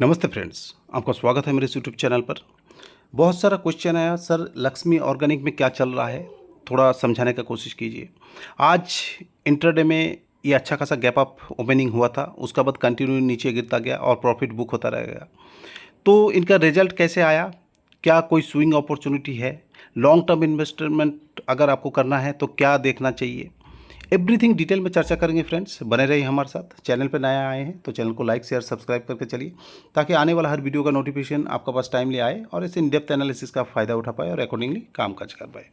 नमस्ते फ्रेंड्स, आपका स्वागत है मेरे इस यूट्यूब चैनल पर। बहुत सारा क्वेश्चन आया, सर लक्ष्मी ऑर्गेनिक में क्या चल रहा है, थोड़ा समझाने का कोशिश कीजिए। आज इंट्राडे में ये अच्छा खासा गैप अप ओपनिंग हुआ था, उसका बाद कंटिन्यू नीचे गिरता गया और प्रॉफिट बुक होता रह गया। तो इनका रिजल्ट कैसे आया, क्या कोई स्विंग अपॉर्चुनिटी है, लॉन्ग टर्म इन्वेस्टमेंट अगर आपको करना है तो क्या देखना चाहिए, एवरीथिंग डिटेल में चर्चा करेंगे फ्रेंड्स। बने रहिए हमारे साथ। चैनल पर नया आए हैं तो चैनल को लाइक शेयर सब्सक्राइब करके चलिए, ताकि आने वाला हर वीडियो का नोटिफिकेशन आपका पास टाइमली आए और इस इन डेप्थ एनालिसिस का फ़ायदा उठा पाए और अकॉर्डिंगली काम काज कर पाए।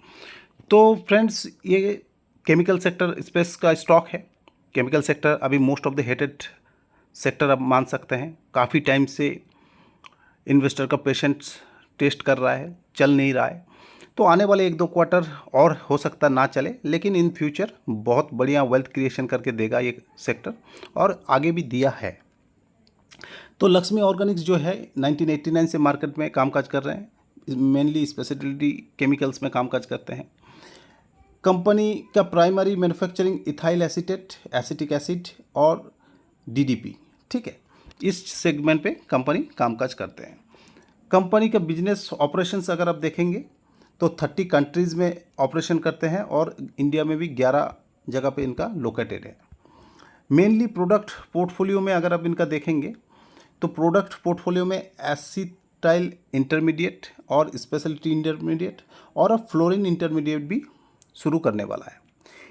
तो फ्रेंड्स, ये केमिकल सेक्टर स्पेस का स्टॉक है। केमिकल सेक्टर अभी most of the hated sector आप मान सकते हैं। काफ़ी टाइम से इन्वेस्टर का पेशेंस टेस्ट कर रहा है, चल नहीं रहा है। तो आने वाले 1-2 क्वार्टर और हो सकता ना चले, लेकिन इन फ्यूचर बहुत बढ़िया वेल्थ क्रिएशन करके देगा ये सेक्टर, और आगे भी दिया है। तो लक्ष्मी ऑर्गेनिक्स जो है 1989 से मार्केट में कामकाज कर रहे हैं। मेनली स्पेशलिटी केमिकल्स में कामकाज करते हैं। कंपनी का primary manufacturing ethyl acetate, acetic acid और डीडीपी, ठीक है। इस सेगमेंट पे कंपनी कामकाज करते हैं। कंपनी का बिजनेस ऑपरेशंस अगर आप देखेंगे तो 30 कंट्रीज़ में ऑपरेशन करते हैं और इंडिया में भी 11 जगह पे इनका लोकेटेड है। मेनली प्रोडक्ट पोर्टफोलियो में अगर आप इनका देखेंगे तो प्रोडक्ट पोर्टफोलियो में एसिटाइल इंटरमीडिएट और स्पेशलिटी इंटरमीडिएट और अब फ्लोरीन इंटरमीडिएट भी शुरू करने वाला है।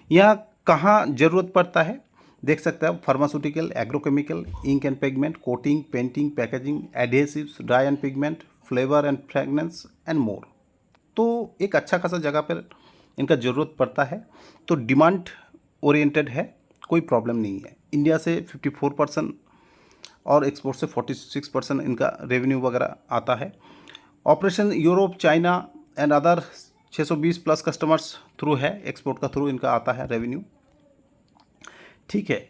यहाँ कहाँ ज़रूरत पड़ता है देख सकते हैं आप। Pharmaceutical, agrochemical, ink and pigment, coating, painting, packaging, adhesives, dye and pigment, flavour and fragrance and more. तो एक अच्छा खासा जगह पर इनका ज़रूरत पड़ता है। तो डिमांड ओरिएंटेड है, कोई प्रॉब्लम नहीं है। इंडिया से 54% और एक्सपोर्ट से 46% इनका रेवेन्यू वगैरह आता है। Operation Europe, China and other 620 plus customers through है, एक्सपोर्ट का थ्रू इनका आता है रेवेन्यू, ठीक है।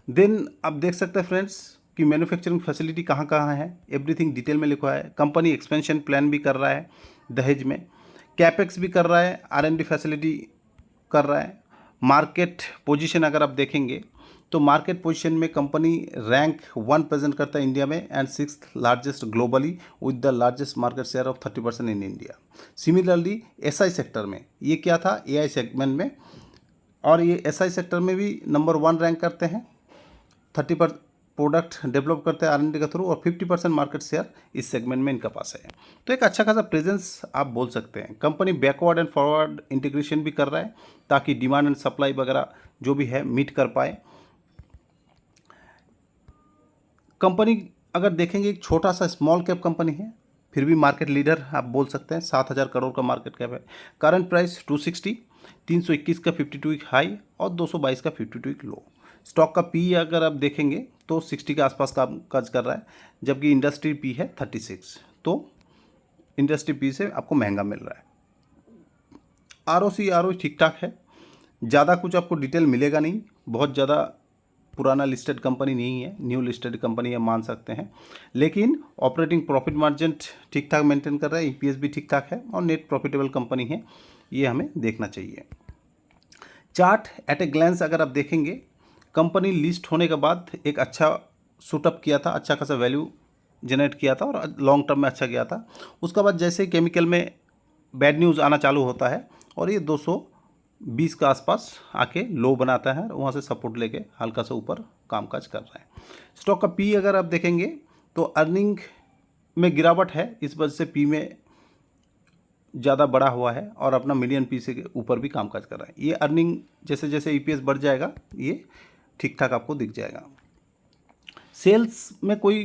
देन आप देख सकते हैं फ्रेंड्स कि मैन्युफैक्चरिंग फैसिलिटी कहाँ कहाँ है, एवरीथिंग डिटेल में लिखा है। कंपनी एक्सपेंशन प्लान भी कर रहा है दहेज में, कैपेक्स भी कर रहा है, R&D फैसिलिटी कर रहा है। मार्केट पोजीशन अगर आप देखेंगे तो मार्केट पोजीशन में कंपनी रैंक 1 प्रेजेंट करता है इंडिया में and 6th largest globally with the largest market share of 30% in India. Similarly SI sector में ये क्या था, AI सेगमेंट में, और ये SI सेक्टर में भी नंबर 1 रैंक करते हैं। 30 पर प्रोडक्ट डेवलप करते हैं R&D के थ्रू और 50% मार्केट शेयर इस सेगमेंट में इनका पास है। तो एक अच्छा खासा प्रेजेंस आप बोल सकते हैं। Company backward and forward integration भी कर रहा है ताकि डिमांड एंड सप्लाई वगैरह जो भी है मीट कर पाए। कंपनी अगर देखेंगे एक छोटा सा स्मॉल कैप कंपनी है, फिर भी मार्केट लीडर आप बोल सकते हैं। 7,000 करोड़ का मार्केट कैप है। करंट प्राइस 260, 321 का 52 वीक हाई और 222 का 52 वीक लो। स्टॉक का पी अगर आप देखेंगे तो 60 के आसपास का काज कर रहा है, जबकि इंडस्ट्री पी है 36। तो इंडस्ट्री पी से आपको महंगा मिल रहा है। ROC ठीक ठाक है, ज़्यादा कुछ आपको डिटेल मिलेगा नहीं। बहुत ज़्यादा पुराना लिस्टेड कंपनी नहीं है, न्यू लिस्टेड कंपनी है मान सकते हैं। लेकिन ऑपरेटिंग प्रॉफिट मार्जिन ठीक ठाक मेंटेन कर रहा है, EPS भी ठीक ठाक है और नेट प्रॉफिटेबल कंपनी है, ये हमें देखना चाहिए। चार्ट एट ए ग्लैंस अगर आप देखेंगे, कंपनी लिस्ट होने के बाद एक अच्छा शूटअप किया था, अच्छा खासा वैल्यू जनरेट किया था और लॉन्ग टर्म में अच्छा गया था। उसके बाद जैसे ही केमिकल में बैड न्यूज़ आना चालू होता है और ये 220 के आसपास आके लो बनाता है, वहाँ से सपोर्ट लेके हल्का सा ऊपर कामकाज कर रहा है। स्टॉक का पी अगर आप देखेंगे तो अर्निंग में गिरावट है, इस वजह से पी में ज़्यादा बड़ा हुआ है और अपना मिलियन पी से ऊपर भी कामकाज कर रहा है। ये अर्निंग जैसे जैसे EPS बढ़ जाएगा ये ठीक ठाक आपको दिख जाएगा। सेल्स में कोई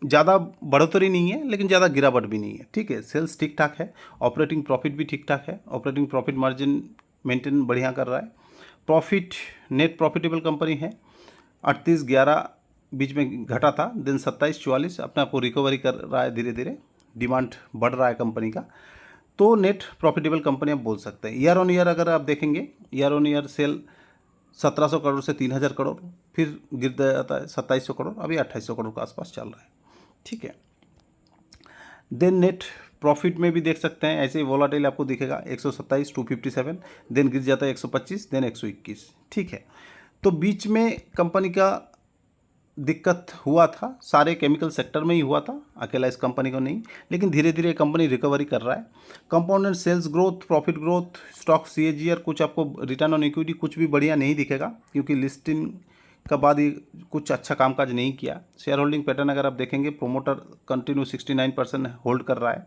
ज़्यादा बढ़ोतरी नहीं है, लेकिन ज़्यादा गिरावट भी नहीं है, ठीक है। सेल्स ठीक ठाक है, ऑपरेटिंग प्रॉफिट भी ठीक ठाक है, ऑपरेटिंग प्रॉफिट मार्जिन मेंटेन बढ़िया कर रहा है। प्रॉफिट नेट प्रॉफिटेबल कंपनी है। 38-11 बीच में घटा था, दिन 27-44 अपने आप को रिकवरी कर रहा है धीरे धीरे, डिमांड बढ़ रहा है कंपनी का। तो नेट प्रॉफिटेबल कंपनी आप बोल सकते हैं। ईयर ऑन ईयर अगर आप देखेंगे, year on year cell 1700 crore से 3000 करोड़, फिर गिर जाता है 2700 करोड़, अभी 2800 करोड़ के आसपास चल रहा है, ठीक है। देन नेट प्रॉफिट में भी देख सकते हैं ऐसे ही वोलाटाइल आपको दिखेगा, 127, 257, देन गिर जाता है 125, देन 121, ठीक है। तो बीच में कंपनी का दिक्कत हुआ था, सारे केमिकल सेक्टर में ही हुआ था, अकेला इस कंपनी को नहीं, लेकिन धीरे धीरे कंपनी रिकवरी कर रहा है। Compounded sales growth, profit growth, stock CAGR, कुछ आपको रिटर्न ऑन इक्विटी कुछ भी बढ़िया नहीं दिखेगा, क्योंकि लिस्टिंग का बाद ये कुछ अच्छा कामकाज नहीं किया। शेयर होल्डिंग पैटर्न अगर आप देखेंगे, प्रोमोटर कंटिन्यू 69% होल्ड कर रहा है।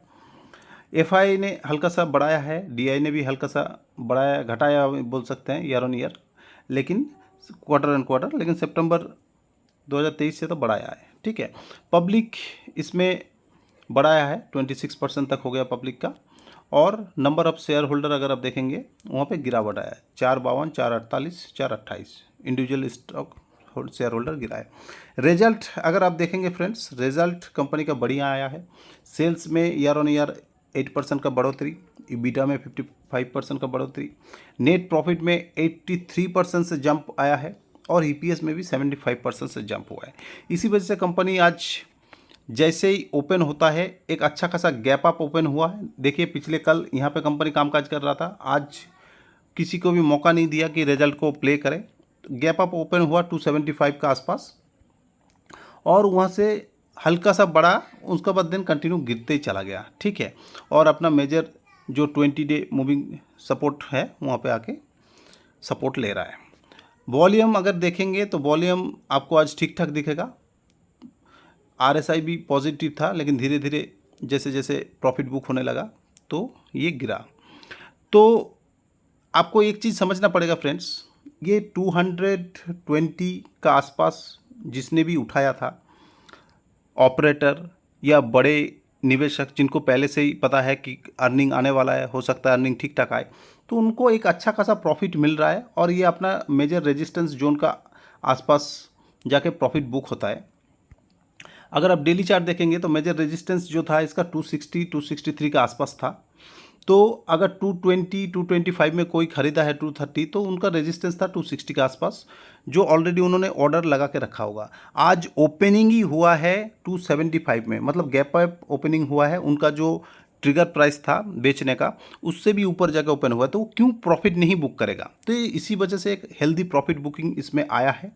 एफआई ने हल्का सा बढ़ाया है, डीआई ने भी हल्का सा बढ़ाया घटाया बोल सकते हैं ईयर ऑन ईयर, लेकिन क्वार्टर एंड क्वार्टर, लेकिन सितंबर 2023 से तो बढ़ाया है। ठीक है, पब्लिक इसमें बढ़ाया है, 26% तक हो गया पब्लिक का। और नंबर ऑफ शेयर होल्डर अगर आप देखेंगे वहाँ पे गिरावट आया है, 452, 448, 428 इंडिविजुअल स्टॉक शेयर होल्डर गिरा है। रिजल्ट अगर आप देखेंगे फ्रेंड्स, रिजल्ट कंपनी का बढ़िया आया है। सेल्स में ईयर ऑन ईयर 8% का बढ़ोतरी, ईबिटा में 55% का बढ़ोतरी, नेट प्रॉफिट में 83% से जंप आया है, और ईपीएस में भी 75% से जंप हुआ है। इसी वजह से कंपनी आज जैसे ही ओपन होता है, एक अच्छा खासा गैप अप ओपन हुआ है। देखिए पिछले कल यहाँ पे कंपनी कामकाज कर रहा था, आज किसी को भी मौका नहीं दिया कि रिजल्ट को प्ले करे। गैप अप ओपन हुआ 275 का आसपास, और वहाँ से हल्का सा बढ़ा, उसके बाद दिन कंटिन्यू गिरते ही चला गया। ठीक है, और अपना मेजर जो 20 डे मूविंग सपोर्ट है वहाँ पे आके सपोर्ट ले रहा है। वॉल्यूम अगर देखेंगे तो वॉल्यूम आपको आज ठीक ठाक दिखेगा। आरएसआई भी पॉजिटिव था, लेकिन धीरे धीरे जैसे जैसे प्रॉफिट बुक होने लगा तो ये गिरा। तो आपको एक चीज़ समझना पड़ेगा फ्रेंड्स, ये 220 का आसपास जिसने भी उठाया था, ऑपरेटर या बड़े निवेशक जिनको पहले से ही पता है कि अर्निंग आने वाला है, हो सकता है अर्निंग ठीक ठाक आए, तो उनको एक अच्छा खासा प्रॉफिट मिल रहा है, और ये अपना मेजर रेजिस्टेंस जोन का आसपास जाके प्रॉफिट बुक होता है। अगर आप डेली चार्ट देखेंगे तो मेजर रेजिस्टेंस जो था इसका 260 263 के आसपास था। तो अगर 220 225 में कोई खरीदा है 230, तो उनका रेजिस्टेंस था 260 के आसपास, जो ऑलरेडी उन्होंने ऑर्डर लगा के रखा होगा। आज ओपनिंग ही हुआ है 275 में, मतलब गैप अप ओपनिंग हुआ है। उनका जो ट्रिगर प्राइस था बेचने का, उससे भी ऊपर जाकर ओपन हुआ, तो वो क्यों प्रॉफिट नहीं बुक करेगा? तो इसी वजह से एक हेल्दी प्रॉफिट बुकिंग इसमें आया है,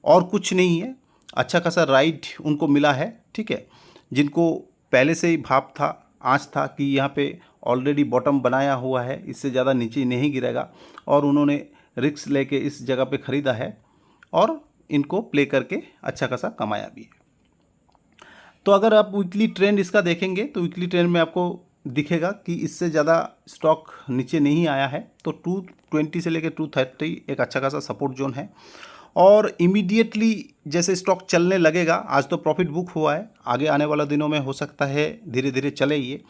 और कुछ नहीं है। अच्छा खासा राइट उनको मिला है। ठीक है, जिनको पहले से ही भाव था, आँच था कि यहाँ पे ऑलरेडी बॉटम बनाया हुआ है, इससे ज़्यादा नीचे नहीं गिरेगा, और उन्होंने रिस्क लेके इस जगह पे ख़रीदा है, और इनको प्ले करके अच्छा खासा कमाया भी है। तो अगर आप वीकली ट्रेंड इसका देखेंगे तो वीकली ट्रेंड में आपको दिखेगा कि इससे ज़्यादा स्टॉक नीचे नहीं आया है। तो 220 से लेकर 230 एक अच्छा खासा सपोर्ट जोन है, और इमीडिएटली जैसे स्टॉक चलने लगेगा, आज तो प्रॉफिट बुक हुआ है, आगे आने वाला दिनों में हो सकता है धीरे धीरे चले ये,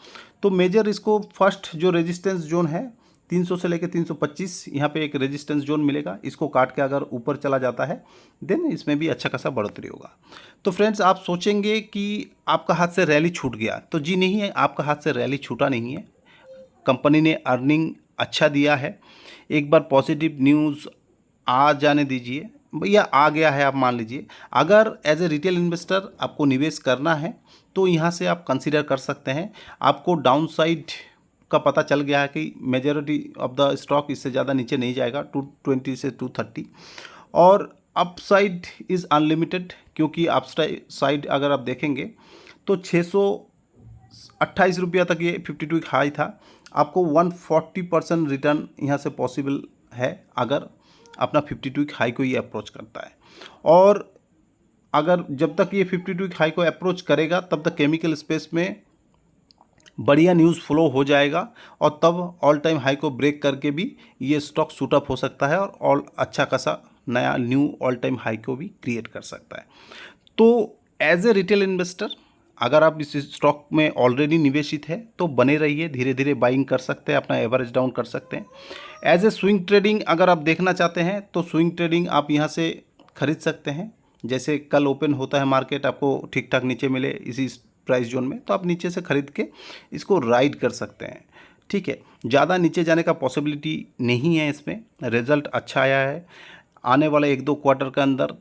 तो मेजर इसको फर्स्ट जो रेजिस्टेंस जोन है 300 से लेकर 325, यहाँ पे एक रेजिस्टेंस जोन मिलेगा। इसको काट के अगर ऊपर चला जाता है देन इसमें भी अच्छा खासा बढ़ोतरी होगा। तो फ्रेंड्स, आप सोचेंगे कि आपका हाथ से रैली छूट गया, तो जी नहीं है, आपका हाथ से रैली छूटा नहीं है। कंपनी ने अर्निंग अच्छा दिया है। एक बार पॉजिटिव न्यूज़ आ जाने दीजिए, भैया आ गया है, आप मान लीजिए। अगर एज ए रिटेल इन्वेस्टर आपको निवेश करना है तो यहाँ से आप कंसीडर कर सकते हैं। आपको डाउन साइड का पता चल गया है कि मेजॉरिटी ऑफ द स्टॉक इससे ज़्यादा नीचे नहीं जाएगा 220 से 230, और अप साइड इज़ अनलिमिटेड, क्योंकि अप साइड अगर आप देखेंगे तो 628 रुपया तक ये 52 हाई था। आपको 140% रिटर्न यहाँ से पॉसिबल है अगर अपना 52 हाई को ये अप्रोच करता है। और अगर जब तक ये 52 हाई को अप्रोच करेगा तब तक केमिकल स्पेस में बढ़िया न्यूज़ फ्लो हो जाएगा, और तब ऑल टाइम हाई को ब्रेक करके भी ये स्टॉक शूटअप हो सकता है, और अच्छा खासा नया न्यू ऑल टाइम हाई को भी क्रिएट कर सकता है। तो एज ए रिटेल इन्वेस्टर अगर आप इस स्टॉक में ऑलरेडी निवेशित है तो बने रहिए, धीरे धीरे बाइंग कर सकते हैं, अपना एवरेज डाउन कर सकते हैं। एज ए स्विंग ट्रेडिंग अगर आप देखना चाहते हैं तो स्विंग ट्रेडिंग आप यहाँ से खरीद सकते हैं। जैसे कल ओपन होता है मार्केट, आपको ठीक ठाक नीचे मिले इसी प्राइस जोन में, तो आप नीचे से खरीद के इसको राइड कर सकते हैं। ठीक है, ज़्यादा नीचे जाने का पॉसिबिलिटी नहीं है इसमें। रिज़ल्ट अच्छा आया है, आने वाले 1-2 क्वार्टर के अंदर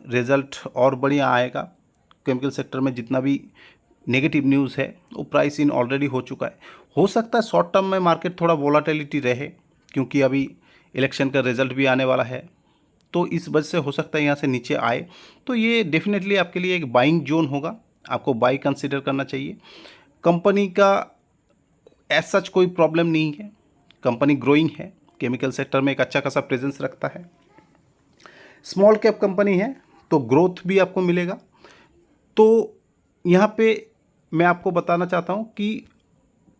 रिज़ल्ट और बढ़िया आएगा। केमिकल सेक्टर में जितना भी नेगेटिव न्यूज़ है वो प्राइस इन ऑलरेडी हो चुका है। हो सकता है शॉर्ट टर्म में मार्केट थोड़ा वोलाटिलिटी रहे, क्योंकि अभी इलेक्शन का रिज़ल्ट भी आने वाला है, तो इस वजह से हो सकता है यहाँ से नीचे आए, तो ये डेफिनेटली आपके लिए एक बाइंग जोन होगा, आपको बाई कंसिडर करना चाहिए। कंपनी का एज सच कोई प्रॉब्लम नहीं है, कंपनी ग्रोइंग है, केमिकल सेक्टर में एक अच्छा खासा प्रेजेंस रखता है, स्मॉल कैप कंपनी है, तो ग्रोथ भी आपको मिलेगा। तो यहाँ पे मैं आपको बताना चाहता हूँ कि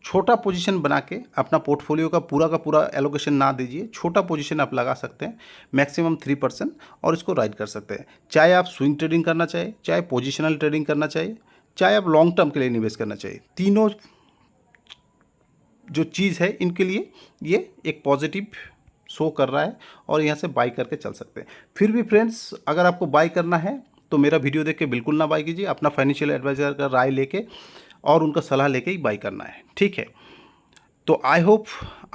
छोटा पोजीशन बना के अपना पोर्टफोलियो का पूरा एलोकेशन ना दीजिए, छोटा पोजीशन आप लगा सकते हैं, मैक्सिमम 3%, और इसको राइड कर सकते हैं। चाहे आप स्विंग ट्रेडिंग करना चाहिए, चाहे पोजिशनल ट्रेडिंग करना चाहिए, चाहे आप लॉन्ग टर्म के लिए निवेश करना चाहिए, तीनों जो चीज़ है इनके लिए ये एक पॉजिटिव शो कर रहा है और यहाँ से बाई करके चल सकते हैं। फिर भी फ्रेंड्स, अगर आपको बाई करना है तो मेरा वीडियो देख के बिल्कुल ना बाई कीजिए, अपना फाइनेंशियल एडवाइज़र का राय लेके और उनका सलाह लेके ही बाई करना है, ठीक है। तो आई होप,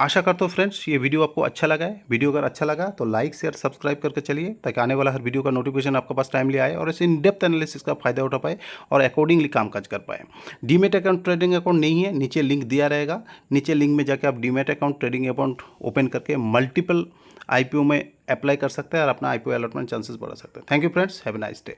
आशा करता हूँ फ्रेंड्स ये वीडियो आपको अच्छा लगा है। वीडियो अगर अच्छा लगा तो लाइक शेयर सब्सक्राइब करके चलिए, ताकि आने वाला हर वीडियो का नोटिफिकेशन आपके पास टाइमली आए और ऐसे इन डेप्थ एनालिसिस का फायदा उठा पाए और अकॉर्डिंगली कामकाज कर पाए। डीमेट अकाउंट ट्रेडिंग अकाउंट नहीं है, नीचे लिंक दिया रहेगा, नीचे लिंक में जाकर आप demat account trading account open करके मल्टीपल IPO में अप्लाई कर सकते हैं और अपना IPO अलॉटमेंट चांसेस बढ़ा सकते हैं। Thank you friends, have a nice day.